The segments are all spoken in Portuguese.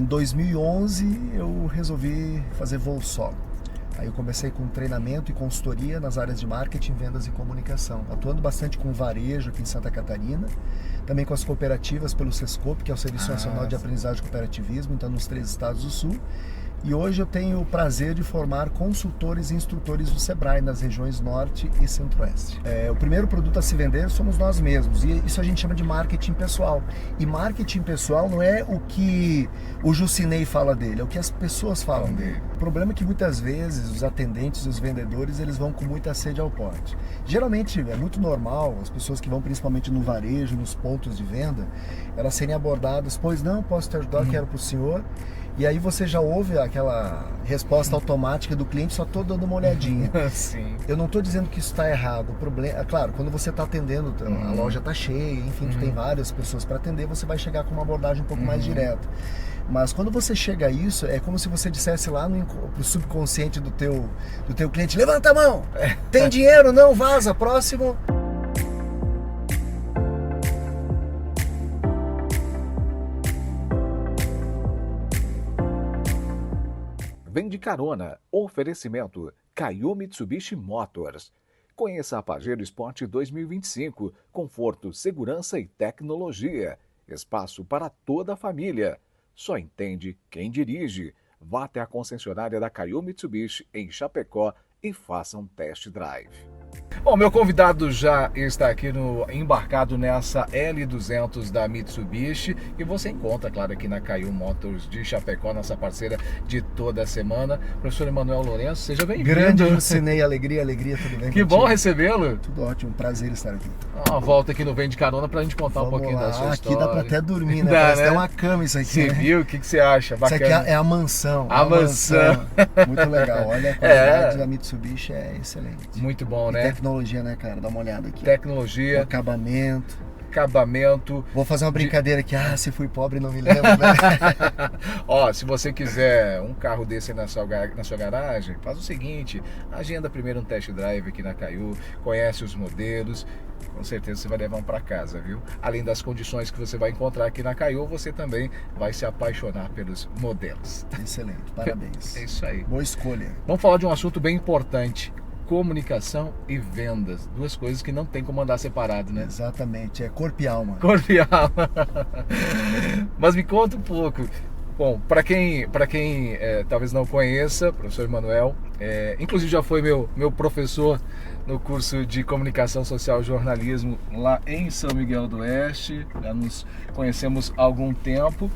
2011 eu resolvi fazer voo solo. Aí eu comecei com treinamento e consultoria nas áreas de marketing, vendas e comunicação, atuando bastante com varejo aqui em Santa Catarina, também com as cooperativas pelo SESCOP, que é o Serviço Nacional de Aprendizagem e Cooperativismo, então nos 3 estados do Sul. E hoje eu tenho o prazer de formar consultores e instrutores do Sebrae nas regiões Norte e Centro-Oeste. O primeiro produto a se vender somos nós mesmos, e isso a gente chama de marketing pessoal. E marketing pessoal não é o que o Jucinei fala dele, é o que as pessoas falam dele. O problema é que muitas vezes os atendentes e os vendedores eles vão com muita sede ao pote. Geralmente é muito normal as pessoas que vão principalmente no varejo, nos pontos de venda, elas serem abordadas, pois não, posso te ajudar, quero para o senhor. E aí você já ouve aquela resposta automática do cliente, só estou dando uma olhadinha. Sim. Eu não estou dizendo que isso está errado. O problema, claro, quando você está atendendo, a loja está cheia, enfim, tu tem várias pessoas para atender, você vai chegar com uma abordagem um pouco mais direta. Mas quando você chega a isso, é como se você dissesse lá pro subconsciente do teu cliente: levanta a mão, tem dinheiro? Não, vaza, próximo. Vem de carona. Oferecimento Kaiô Mitsubishi Motors. Conheça a Pajero Sport 2025. Conforto, segurança e tecnologia. Espaço para toda a família. Só entende quem dirige. Vá até a concessionária da Kaiô Mitsubishi em Chapecó e faça um test drive. Bom, meu convidado já está aqui embarcado nessa L200 da Mitsubishi, e você encontra, claro, aqui na Kaiô Motors de Chapecó, nossa parceira de toda a semana. Professor Emanuel Lourenço, seja bem-vindo. Grande Jucinei, alegria, tudo bem? Que bom recebê-lo. Tudo ótimo, prazer estar aqui. Uma volta aqui no Vem de Carona pra gente contar um pouquinho da sua história. Aqui dá pra até dormir, né? Dá, Parece né? até uma cama isso aqui. Você viu? O que você acha? Bacana. Isso aqui é a mansão. A mansão. Muito legal. Olha, a qualidade da Mitsubishi é excelente. Muito bom, e né? tecnologia, né, cara? Dá uma olhada aqui. Tecnologia. O acabamento. Acabamento. Vou fazer uma brincadeira aqui. Se fui pobre não me lembro, né? Ó, se você quiser um carro desse na sua garagem, faz o seguinte: agenda primeiro um test drive aqui na Kaiô, conhece os modelos, com certeza você vai levar um para casa, viu? Além das condições que você vai encontrar aqui na Kaiô, você também vai se apaixonar pelos modelos. Excelente, parabéns. É isso aí. Boa escolha. Vamos falar de um assunto bem importante: comunicação e vendas. Duas coisas que não tem como andar separado, né? Exatamente, é corpo e alma. Corpo e alma. Mas me conta um pouco. Bom, para quem talvez não conheça, professor Emanuel, inclusive já foi meu professor no curso de Comunicação Social e Jornalismo lá em São Miguel do Oeste. Já nos conhecemos há algum tempo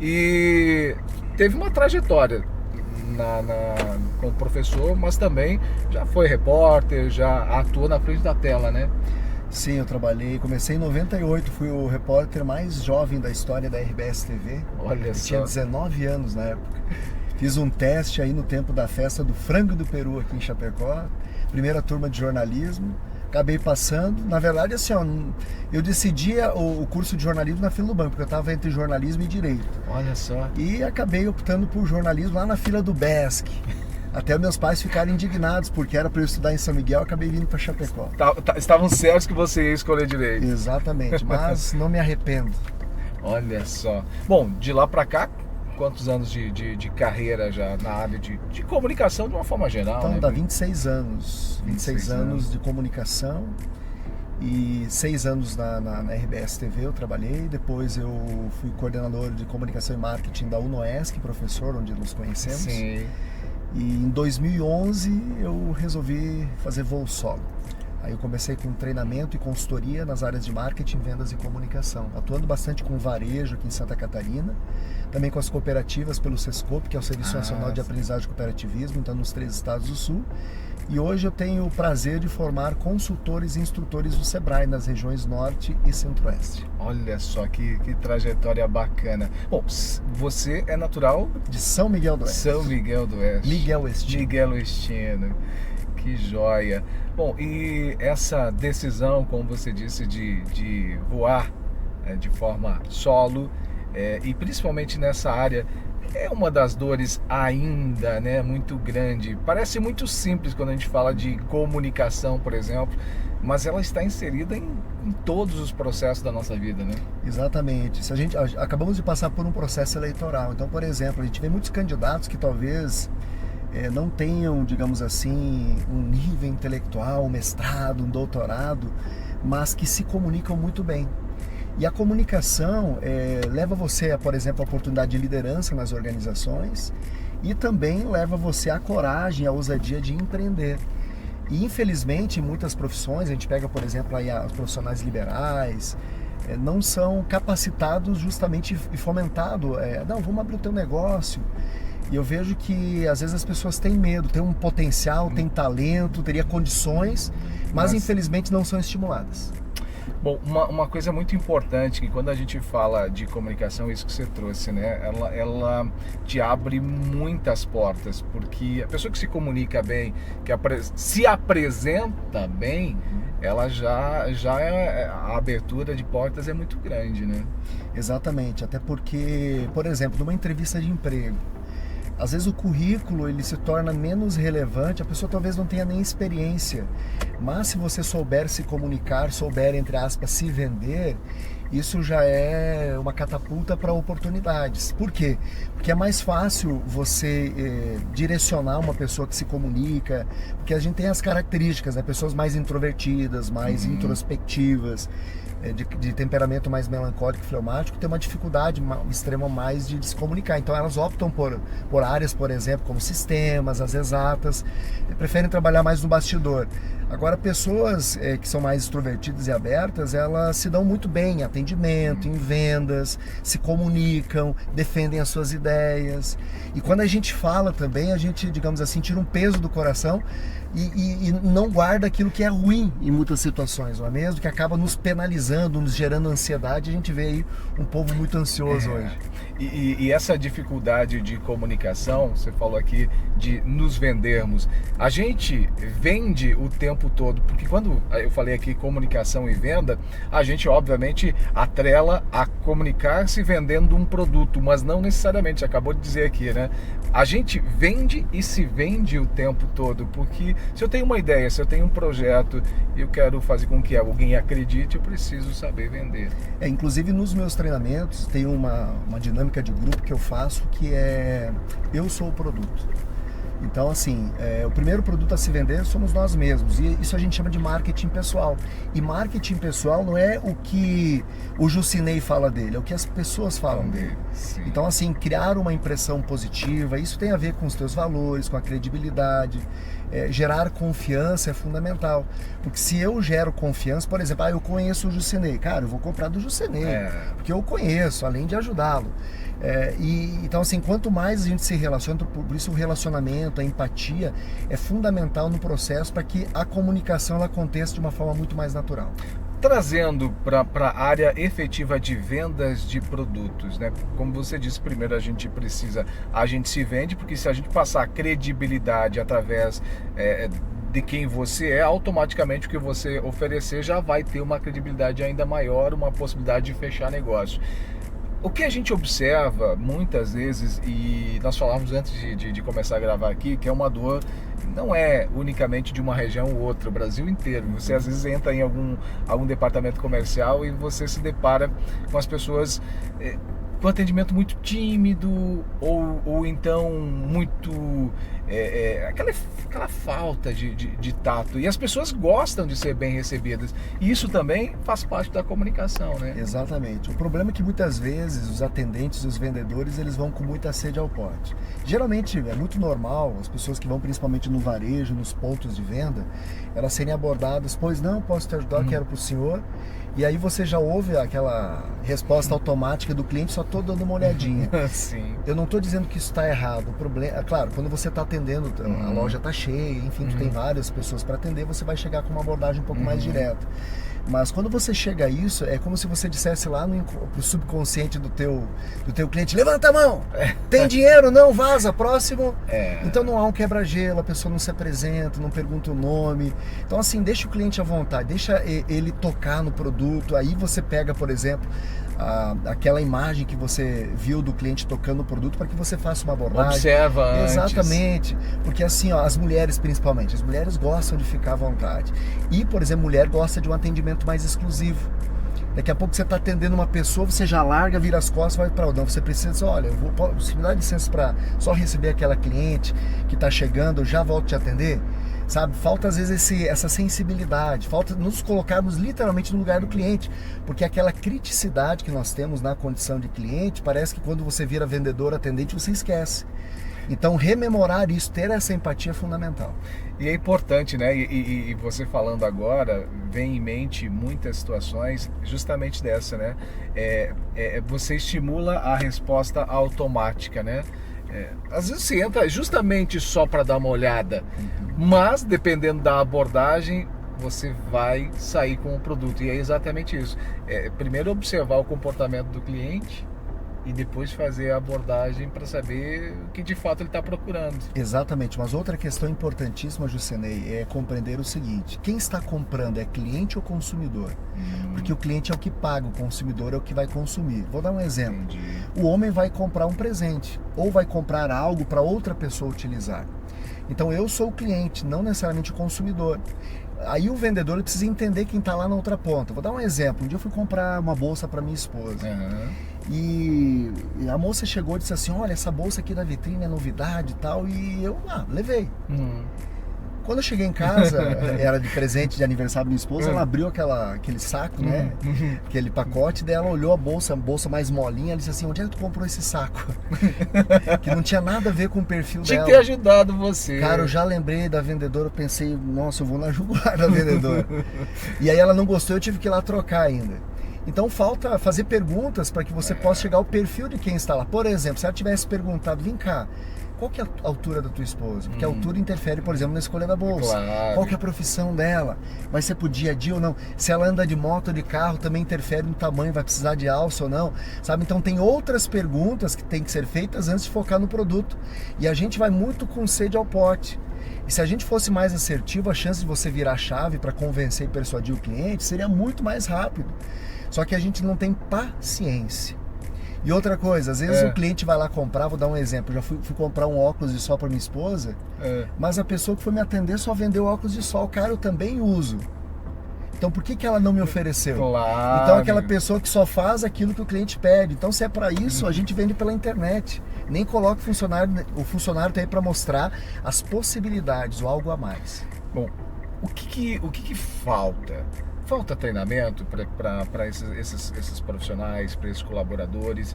e teve uma trajetória como professor, mas também já foi repórter, já atuou na frente da tela, né? Sim, eu comecei em 98, fui o repórter mais jovem da história da RBS TV. Olha só. Tinha 19 anos na época. Fiz um teste aí no tempo da festa do Frango do Peru aqui em Chapecó, primeira turma de jornalismo. Acabei passando, na verdade assim, eu decidia o curso de jornalismo na fila do banco, porque eu estava entre jornalismo e direito. Olha só. E acabei optando por jornalismo lá na fila do BESC. Até meus pais ficaram indignados, porque era para eu estudar em São Miguel, acabei vindo para Chapecó. Estavam certos que você ia escolher direito. Exatamente, mas não me arrependo. Olha só. Bom, de lá para cá, quantos anos de carreira já na área de comunicação de uma forma geral? Então né? dá 26 anos. 26 anos de comunicação e 6 anos na RBS TV eu trabalhei. Depois eu fui coordenador de comunicação e marketing da UNOESC, professor, onde nos conhecemos. Sim. E em 2011 eu resolvi fazer voo solo. Aí eu comecei com treinamento e consultoria nas áreas de marketing, vendas e comunicação, atuando bastante com varejo aqui em Santa Catarina, também com as cooperativas pelo SESCOP, que é o Serviço Nacional de Aprendizagem e Cooperativismo, então nos 3 estados do Sul. E hoje eu tenho o prazer de formar consultores e instrutores do Sebrae nas regiões Norte e Centro-Oeste. Olha só que trajetória bacana. Bom, você é natural de São Miguel do Oeste. São Miguel do Oeste. Miguel Oestino. Miguel Oestino. Que joia. Bom, e essa decisão, como você disse, de voar de forma solo, e principalmente nessa área é uma das dores ainda, né, muito grande. Parece muito simples quando a gente fala de comunicação, por exemplo, mas ela está inserida em todos os processos da nossa vida, né? Exatamente. Se a gente acabamos de passar por um processo eleitoral, então, por exemplo, a gente vê muitos candidatos que talvez não tenham, digamos assim, um nível intelectual, um mestrado, um doutorado, mas que se comunicam muito bem. E a comunicação leva você, por exemplo, a oportunidade de liderança nas organizações e também leva você a coragem, a ousadia de empreender. E infelizmente, em muitas profissões, a gente pega, por exemplo, aí os profissionais liberais, não são capacitados justamente e fomentado, não, vamos abrir o teu negócio. E eu vejo que às vezes as pessoas têm medo, têm um potencial, têm talento, teria condições, mas infelizmente não são estimuladas. Bom, uma coisa muito importante que quando a gente fala de comunicação, isso que você trouxe, né? Ela te abre muitas portas, porque a pessoa que se comunica bem, que se apresenta bem, ela já a abertura de portas é muito grande, né? Exatamente, até porque, por exemplo, numa entrevista de emprego, às vezes o currículo ele se torna menos relevante, a pessoa talvez não tenha nem experiência, mas se você souber se comunicar, souber, entre aspas, se vender, isso já é uma catapulta para oportunidades. Por quê? Porque é mais fácil você direcionar uma pessoa que se comunica, porque a gente tem as características, né? Pessoas mais introvertidas, mais introspectivas, de temperamento mais melancólico e fleumático, tem uma dificuldade extrema mais de se comunicar. Então elas optam por áreas, por exemplo, como sistemas, as exatas, preferem trabalhar mais no bastidor. Agora, pessoas que são mais extrovertidas e abertas, elas se dão muito bem em atendimento, em vendas, se comunicam, defendem as suas ideias. E quando a gente fala também, a gente, digamos assim, tira um peso do coração e não guarda aquilo que é ruim em muitas situações, não é mesmo? Que acaba nos penalizando, nos gerando ansiedade. A gente vê aí um povo muito ansioso hoje. E essa dificuldade de comunicação, você falou aqui de nos vendermos. A gente vende o tempo todo, porque quando eu falei aqui comunicação e venda, a gente obviamente atrela a comunicar-se vendendo um produto, mas não necessariamente, acabou de dizer aqui, né? A gente vende e se vende o tempo todo, porque se eu tenho uma ideia, se eu tenho um projeto e eu quero fazer com que alguém acredite, eu preciso saber vender. Inclusive nos meus treinamentos tem uma dinâmica de grupo que eu faço que é eu sou o produto. Então, assim, o primeiro produto a se vender somos nós mesmos. E isso a gente chama de marketing pessoal. E marketing pessoal não é o que o Jucinei fala dele, é o que as pessoas falam dele. Sim. Então, assim, criar uma impressão positiva, isso tem a ver com os teus valores, com a credibilidade. Gerar confiança é fundamental. Porque se eu gero confiança, por exemplo, eu conheço o Jucinei. Cara, eu vou comprar do Jucinei, porque eu conheço, além de ajudá-lo. Então, assim, quanto mais a gente se relaciona, por isso o relacionamento, a empatia é fundamental no processo para que a comunicação ela aconteça de uma forma muito mais natural. Trazendo para a área efetiva de vendas de produtos, né? Como você disse, primeiro a gente se vende, porque se a gente passar credibilidade através de quem você é, automaticamente o que você oferecer já vai ter uma credibilidade ainda maior, uma possibilidade de fechar negócio. O que a gente observa muitas vezes, e nós falávamos antes de começar a gravar aqui, que é uma dor, não é unicamente de uma região ou outra, o Brasil inteiro. Você às vezes entra em algum departamento comercial e você se depara com as pessoas com atendimento muito tímido ou então muito aquela falta de tato, e as pessoas gostam de ser bem recebidas, e isso também faz parte da comunicação, né? Exatamente. O problema é que muitas vezes os atendentes, os vendedores, eles vão com muita sede ao pote. Geralmente é muito normal as pessoas que vão principalmente no varejo, nos pontos de venda, elas serem abordadas: pois não, posso te ajudar, quero para o senhor. E aí você já ouve aquela resposta automática do cliente: só estou dando uma olhadinha. Sim. Eu não estou dizendo que isso está errado. O problema, claro, quando você está atendendo, a loja está cheia, enfim, tu tem várias pessoas para atender, você vai chegar com uma abordagem um pouco mais direta. Mas quando você chega a isso, é como se você dissesse lá pro subconsciente do teu cliente: levanta a mão, tem dinheiro? Não, vaza, próximo. Então não há um quebra-gelo, a pessoa não se apresenta, não pergunta o nome. Então, assim, deixa o cliente à vontade, deixa ele tocar no produto. Aí você pega, por exemplo, aquela imagem que você viu do cliente tocando o produto para que você faça uma abordagem. Observa antes. Exatamente, porque assim, ó, as mulheres principalmente, as mulheres gostam de ficar à vontade. E, por exemplo, mulher gosta de um atendimento mais exclusivo. Daqui a pouco você está atendendo uma pessoa, você já larga, vira as costas, vai para o não. Você precisa dizer, olha, você me dá licença para só receber aquela cliente que está chegando, eu já volto te atender. Sabe, falta às vezes essa sensibilidade, falta nos colocarmos literalmente no lugar do cliente, porque aquela criticidade que nós temos na condição de cliente, parece que quando você vira vendedor, atendente, você esquece. Então, rememorar isso, ter essa empatia é fundamental. E é importante, né? E você falando agora, vem em mente muitas situações justamente dessa, né? Você estimula a resposta automática, né? Às vezes você entra justamente só para dar uma olhada, mas dependendo da abordagem, você vai sair com o produto. E é exatamente isso. Primeiro observar o comportamento do cliente e depois fazer a abordagem para saber o que de fato ele está procurando. Exatamente, mas outra questão importantíssima, Jucenei, é compreender o seguinte: quem está comprando é cliente ou consumidor? Porque o cliente é o que paga, o consumidor é o que vai consumir. Vou dar um exemplo. Entendi. O homem vai comprar um presente ou vai comprar algo para outra pessoa utilizar. Então eu sou o cliente, não necessariamente o consumidor. Aí o vendedor ele precisa entender quem está lá na outra ponta. Vou dar um exemplo. Um dia eu fui comprar uma bolsa para minha esposa. E a moça chegou e disse assim, olha, essa bolsa aqui da vitrine é novidade e tal. E eu levei. Quando eu cheguei em casa, era de presente de aniversário da minha esposa, ela abriu aquele saco, né? Aquele pacote, daí ela olhou a bolsa mais molinha, ela disse assim, onde é que tu comprou esse saco? Que não tinha nada a ver com o perfil Tinha dela. que ter ajudado você. Cara, eu já lembrei da vendedora, eu pensei, nossa, eu vou na jugular da vendedora. E aí ela não gostou, eu tive que ir lá trocar ainda. Então falta fazer perguntas para que você possa chegar ao perfil de quem está lá. Por exemplo, se ela tivesse perguntado, vem cá, qual que é a altura da tua esposa? Porque a altura interfere, por exemplo, na escolha da bolsa. Claro. Qual que é a profissão dela? Vai ser pro dia a dia ou não? Se ela anda de moto ou de carro, também interfere no tamanho, vai precisar de alça ou não? Sabe? Então tem outras perguntas que tem que ser feitas antes de focar no produto. E a gente vai muito com sede ao pote. E se a gente fosse mais assertivo, a chance de você virar a chave para convencer e persuadir o cliente seria muito mais rápido. Só que a gente não tem paciência. E outra coisa, às vezes o cliente vai lá comprar, vou dar um exemplo, eu já fui comprar um óculos de sol para minha esposa, mas a pessoa que foi me atender só vendeu óculos de sol. Cara, eu também uso. Então por que ela não me ofereceu? Claro. Então aquela pessoa que só faz aquilo que o cliente pede. Então se é para isso, a gente vende pela internet. Nem coloca o funcionário tá aí para mostrar as possibilidades ou algo a mais. Bom, o que falta? Falta treinamento para esses profissionais, para esses colaboradores.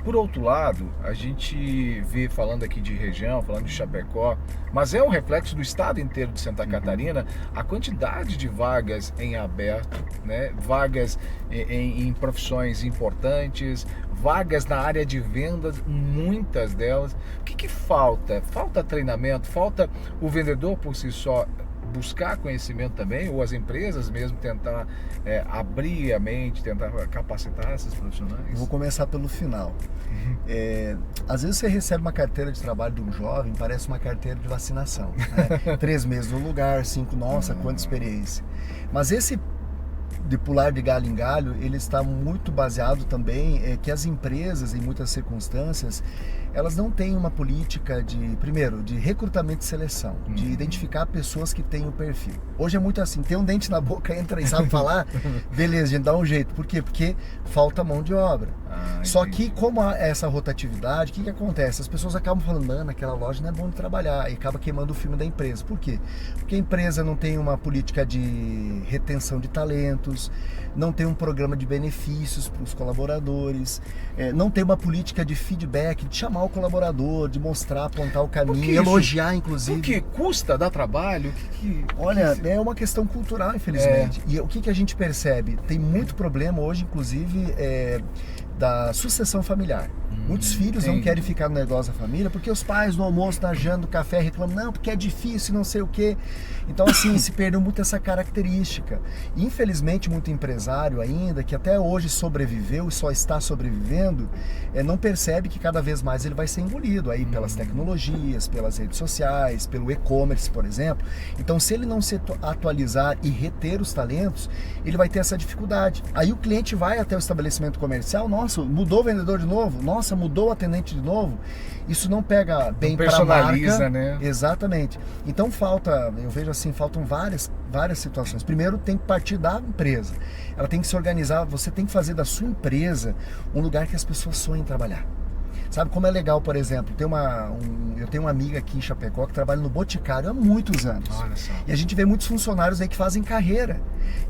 Por outro lado, a gente vê, falando aqui de região, falando de Chapecó, mas é um reflexo do estado inteiro de Santa Catarina, a quantidade de vagas em aberto, né? Vagas em profissões importantes, vagas na área de vendas, muitas delas. O que falta? Falta treinamento, falta o vendedor por si só buscar conhecimento também, ou as empresas mesmo tentar abrir a mente, tentar capacitar esses profissionais? Eu vou começar pelo final. Às vezes você recebe uma carteira de trabalho de um jovem, parece uma carteira de vacinação, né? 3 meses no lugar, 5, nossa, quanta experiência. Mas esse de pular de galho em galho, ele está muito baseado também que as empresas, em muitas circunstâncias, elas não têm uma política primeiro, de recrutamento e seleção, de identificar pessoas que têm o perfil. Hoje é muito assim, tem um dente na boca, entra e sabe falar, beleza, a gente dá um jeito. Por quê? Porque falta mão de obra. Só que como há essa rotatividade, o que acontece? As pessoas acabam falando, mano, aquela loja não é bom de trabalhar, e acaba queimando o filme da empresa. Por quê? Porque a empresa não tem uma política de retenção de talentos, não tem um programa de benefícios para os colaboradores, não tem uma política de feedback, de chamar o colaborador, de mostrar, apontar o caminho, elogiar inclusive. O que custa, dá trabalho? Olha, é uma questão cultural, infelizmente. E o que a gente percebe? Tem muito problema hoje, inclusive, da sucessão familiar. Muitos filhos não entendi. querem ficar no negócio da família porque os pais no almoço, na janta, no café reclamam, não, porque é difícil, não sei o quê. Então, assim, se perdeu muito essa característica. Infelizmente, muito empresário ainda, que até hoje sobreviveu e só está sobrevivendo, não percebe que cada vez mais ele vai ser engolido aí pelas tecnologias, pelas redes sociais, pelo e-commerce, por exemplo. Então, se ele não se atualizar e reter os talentos, ele vai ter essa dificuldade. Aí o cliente vai até o estabelecimento comercial, nossa, mudou o vendedor de novo, nossa, mudou o atendente de novo. Isso não pega bem para a marca. Personaliza, né? Exatamente. Então eu vejo assim, faltam várias situações. Primeiro, tem que partir da empresa. Ela tem que se organizar, você tem que fazer da sua empresa um lugar que as pessoas sonhem trabalhar. Sabe como é legal, por exemplo, eu tenho uma amiga aqui em Chapecó que trabalha no Boticário há muitos anos. Olha só. E a gente vê muitos funcionários aí que fazem carreira,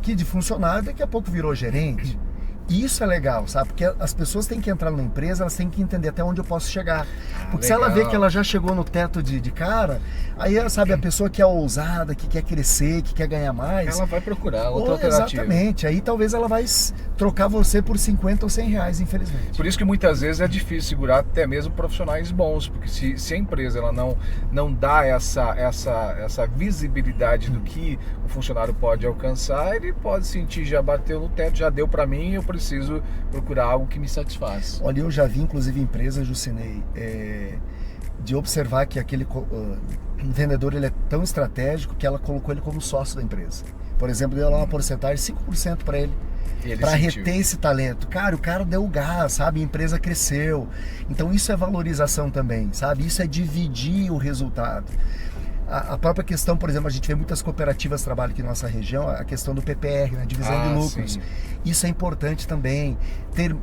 que de funcionário daqui a pouco virou gerente. Isso é legal, sabe? Porque as pessoas têm que entrar numa empresa, elas têm que entender até onde eu posso chegar. Porque se ela vê que ela já chegou no teto de cara, aí, sabe, a pessoa que é ousada, que quer crescer, que quer ganhar mais... Ela vai procurar outra alternativa. Exatamente. Aí talvez ela vai trocar você por 50 ou 100 reais, infelizmente. Por isso que muitas vezes é difícil segurar até mesmo profissionais bons, porque se a empresa ela não dá essa visibilidade do que o funcionário pode alcançar, ele pode sentir, já bateu no teto, já deu para mim, eu preciso procurar algo que me satisfaz. Olha, eu já vi inclusive empresas, Jucinei, de observar que aquele vendedor ele é tão estratégico que ela colocou ele como sócio da empresa. Por exemplo, deu lá uma porcentagem, 5% para ele. Para reter esse talento. Cara, o cara deu gás, sabe? A empresa cresceu. Então isso é valorização também, sabe? Isso é dividir o resultado. A própria questão, por exemplo, a gente vê muitas cooperativas trabalham aqui na nossa região, a questão do PPR, né? Divisão de lucros. Sim. Isso é importante também,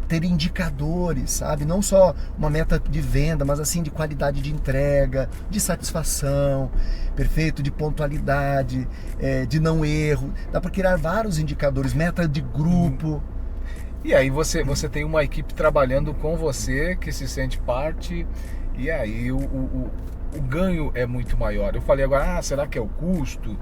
ter indicadores, sabe? Não só uma meta de venda, mas assim de qualidade de entrega, de satisfação, perfeito, de pontualidade, de não erro. Dá para criar vários indicadores, meta de grupo. E aí você tem uma equipe trabalhando com você, que se sente parte, e aí o ganho é muito maior. Eu falei agora, será que é o custo?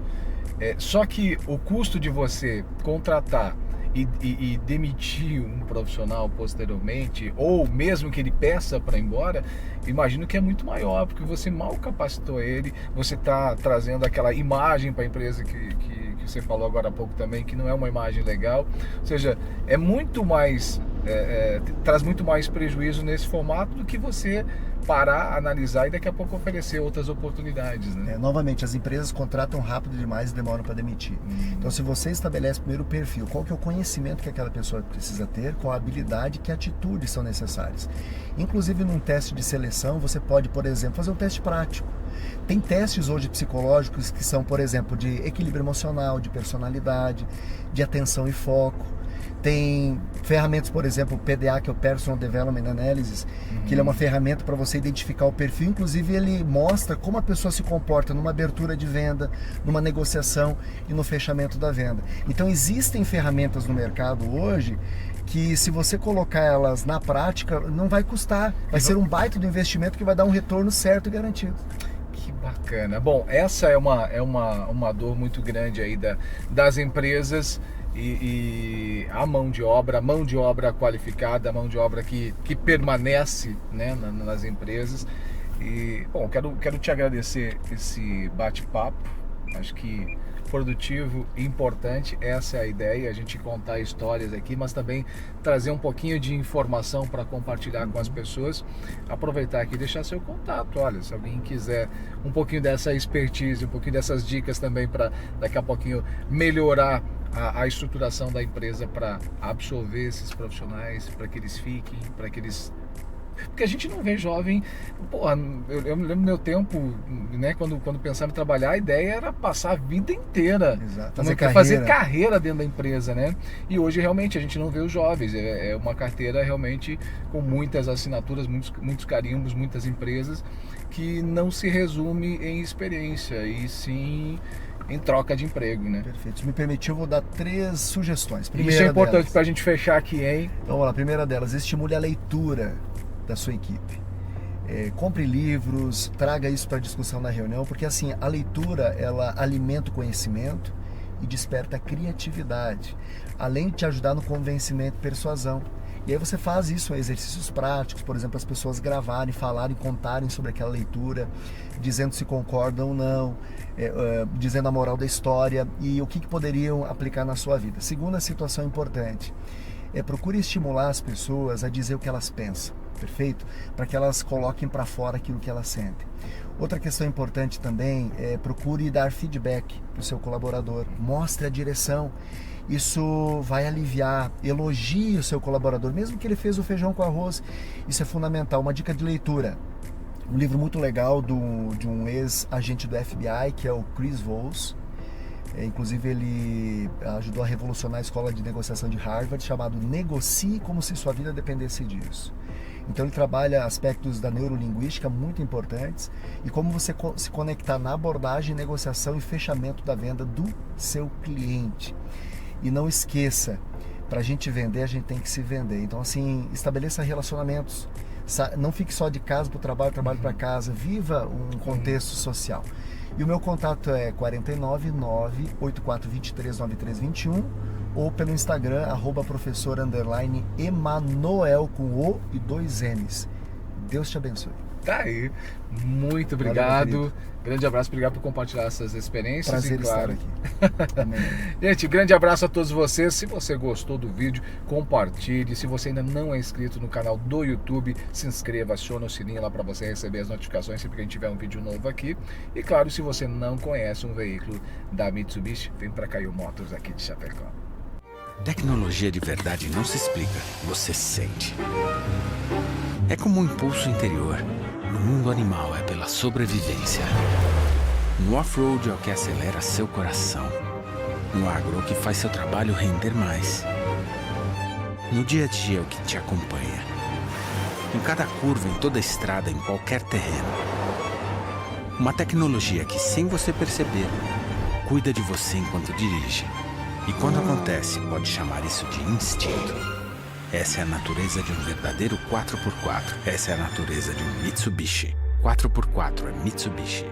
Só que o custo de você contratar e demitir um profissional posteriormente, ou mesmo que ele peça para ir embora, imagino que é muito maior, porque você mal capacitou ele, você está trazendo aquela imagem para a empresa que você falou agora há pouco também, que não é uma imagem legal, ou seja, é muito mais, traz muito mais prejuízo nesse formato do que você parar, analisar e daqui a pouco oferecer outras oportunidades, né? Novamente, as empresas contratam rápido demais e demoram para demitir. Então, se você estabelece primeiro o perfil, qual que é o conhecimento que aquela pessoa precisa ter, qual a habilidade, que atitudes são necessárias. Inclusive, num teste de seleção, você pode, por exemplo, fazer um teste prático. Tem testes hoje psicológicos que são, por exemplo, de equilíbrio emocional, de personalidade, de atenção e foco. Tem ferramentas, por exemplo, o PDA, que é o Personal Development Analysis, que ele é uma ferramenta para você identificar o perfil. Inclusive, ele mostra como a pessoa se comporta numa abertura de venda, numa negociação e no fechamento da venda. Então, existem ferramentas no mercado hoje que, se você colocar elas na prática, não vai custar. Vai ser um baita do investimento que vai dar um retorno certo e garantido. Que bacana. Bom, essa é uma dor muito grande aí das empresas. E a mão de obra qualificada, a mão de obra que permanece, né, nas empresas. E, bom, quero te agradecer esse bate-papo, acho que produtivo e importante. Essa é a ideia, a gente contar histórias aqui, mas também trazer um pouquinho de informação para compartilhar com as pessoas. Aproveitar aqui e deixar seu contato. Olha, se alguém quiser um pouquinho dessa expertise, um pouquinho dessas dicas também para daqui a pouquinho melhorar a estruturação da empresa para absorver esses profissionais, para que eles fiquem, para que eles... Porque a gente não vê jovem... Porra, eu me lembro do meu tempo, né, quando pensava em trabalhar, a ideia era passar a vida inteira. Exato. Fazer carreira dentro da empresa, né? E hoje realmente a gente não vê os jovens. É uma carteira realmente com muitas assinaturas, muitos carimbos, muitas empresas, que não se resume em experiência, e sim em troca de emprego, né? Perfeito. Se me permitir, eu vou dar 3 sugestões. Isso é importante para a gente fechar aqui, hein? Então, vamos lá. A primeira delas, estimule a leitura da sua equipe. Compre livros, traga isso para discussão na reunião, porque assim, a leitura, ela alimenta o conhecimento e desperta a criatividade, além de te ajudar no convencimento e persuasão. E aí você faz isso, exercícios práticos, por exemplo, as pessoas gravarem, falarem, contarem sobre aquela leitura, dizendo se concordam ou não, dizendo a moral da história e o que poderiam aplicar na sua vida. Segunda situação importante, procure estimular as pessoas a dizer o que elas pensam, perfeito? Para que elas coloquem para fora aquilo que elas sentem. Outra questão importante também procure dar feedback para o seu colaborador, mostre a direção. Isso vai aliviar, elogie o seu colaborador, mesmo que ele fez o feijão com arroz, isso é fundamental. Uma dica de leitura, um livro muito legal de um ex-agente do FBI, que é o Chris Voss. Inclusive ele ajudou a revolucionar a escola de negociação de Harvard, chamado Negocie como se sua vida dependesse disso. Então ele trabalha aspectos da neurolinguística muito importantes e como você se conectar na abordagem, negociação e fechamento da venda do seu cliente. E não esqueça, para a gente vender, a gente tem que se vender. Então assim, estabeleça relacionamentos, não fique só de casa para o trabalho, trabalho para casa, viva um contexto social. E o meu contato é 499-8423-9321 ou pelo Instagram, @professor_Emanuel com O e 2 N's. Deus te abençoe. Tá aí. Muito obrigado. Valeu, grande abraço, obrigado por compartilhar essas experiências. Prazer e, claro, estar aqui. Amém. Gente, grande abraço a todos vocês. Se você gostou do vídeo, compartilhe. Se você ainda não é inscrito no canal do YouTube, se inscreva, acione o sininho lá para você receber as notificações sempre que a gente tiver um vídeo novo aqui. E claro, se você não conhece um veículo da Mitsubishi, vem para Caio Motors aqui de Chapecó. Tecnologia de verdade não se explica, você sente. É como um impulso interior. No mundo animal é pela sobrevivência. No off-road é o que acelera seu coração. No agro é o que faz seu trabalho render mais. No dia a dia é o que te acompanha. Em cada curva, em toda estrada, em qualquer terreno. Uma tecnologia que, sem você perceber, cuida de você enquanto dirige. E quando acontece, pode chamar isso de instinto. Essa é a natureza de um verdadeiro 4x4. Essa é a natureza de um Mitsubishi. 4x4 é Mitsubishi.